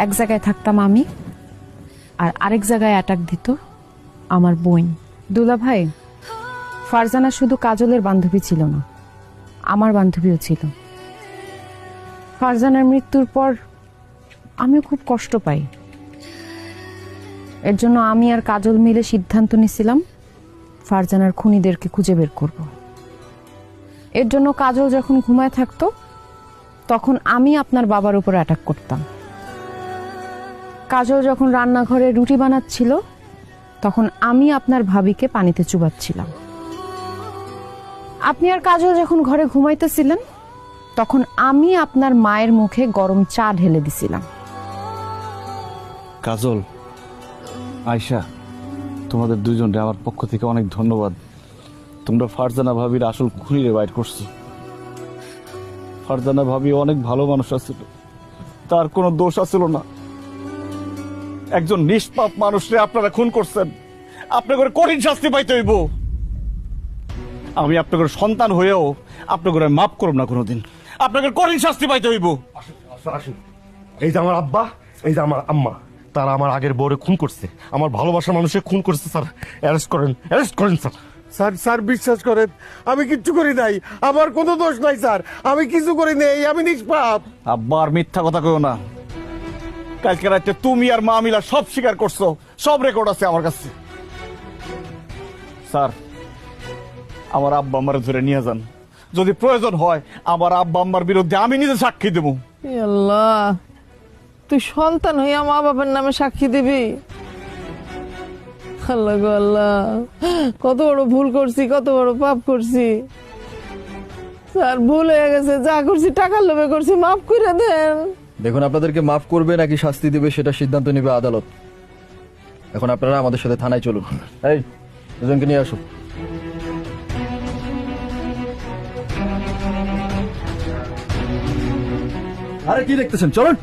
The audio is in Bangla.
এক জায়গায় থাকতাম আমি, আর আরেক জায়গায় অ্যাটাক দিত আমার বোন। দুলা ভাই, ফারজানা শুধু কাজলের বান্ধবী ছিল না, আমার বান্ধবীও ছিল। ফারজানার মৃত্যুর পর আমিও খুব কষ্ট পাই। এর জন্য আমি আর কাজল মিলে সিদ্ধান্ত নিয়েছিলাম ফারজানার খুনিদেরকে খুঁজে বের করব। এর জন্য কাজল যখন ঘুমায় থাকতো তখন আমি আপনার বাবার উপর অ্যাটাক করতাম। কাজল যখন রান্নাঘরে রুটি বানাচ্ছিল তখন আমি আপনার ভাবিকে পানিতে চুবাচ্ছিলাম। আপনি আর কাজল যখন ঘরে ঘুমাইতেছিলেন তখন আমি আপনার মায়ের মুখে গরম চা ঢেলে দিছিলাম। কাজল, আয়শা, তোমাদের দুজনকে আমার পক্ষ থেকে অনেক ধন্যবাদ। তোমরা ফারজানা ভাবির আসল খুনিরে বাইর করছো। ফারজানা ভাবি অনেক ভালো মানুষ আছিল, তার কোনো দোষ আছিল না। একজন নিষ্পাপ মানুষরে আপনারা খুন করছেন, আপনাদের কঠিন শাস্তি পাইতে হইব। আমি আপনাদের সন্তান হয়েও আপনাদের মাফ করব না কোনোদিন। আপনাদের কঠিন শাস্তি পাইতে হইব। আসুন, এই যে আমার আব্বা, এই যে আমার আম্মা, তারা আমার আগের বউরে খুন করছে, আমার ভালোবাসার মানুষের খুন করছে। স্যার অ্যারেস্ট করেন, অ্যারেস্ট করেন স্যার। স্যার স্যার বিশ্বাস করেন, আমি কিচ্ছু করি নাই, আমার কোনো দোষ নাই স্যার, আমি কিছু করি নাই, আমি নিষ্পাপ। আব্বার মিথ্যা কথা কইও না। কালকে রাতে তুমি আর মা মিলা সব স্বীকার করছো, সব রেকর্ড আছে আমার কাছে। স্যার, আমার আব্বা আম্মারে ধরে নিয়ে যান। যদি প্রয়োজন হয় আমার আব্বা আম্মার বিরুদ্ধে আমি নিজে সাক্ষী দেব। আল্লাহ, তুই সন্তান হইয়া মা বাবার নামে সাক্ষী দিবি? আল্লাহ গো আল্লাহ, কত বড় ভুল করছি, কত বড় পাপ করছি। স্যার, ভুল হয়ে গেছে, যা করছি টাকার লোভে করছি, মাফ করে দেন। দেখুন, আপনাদেরকে মাফ করবে নাকি শাস্তি দিবে সেটা সিদ্ধান্ত নেবে আদালত। এখন আপনারা আমাদের সাথে থানায় চলুন। এই দুজনকে নিয়ে আসুন। আরে কি দেখতেছেন, চলুন।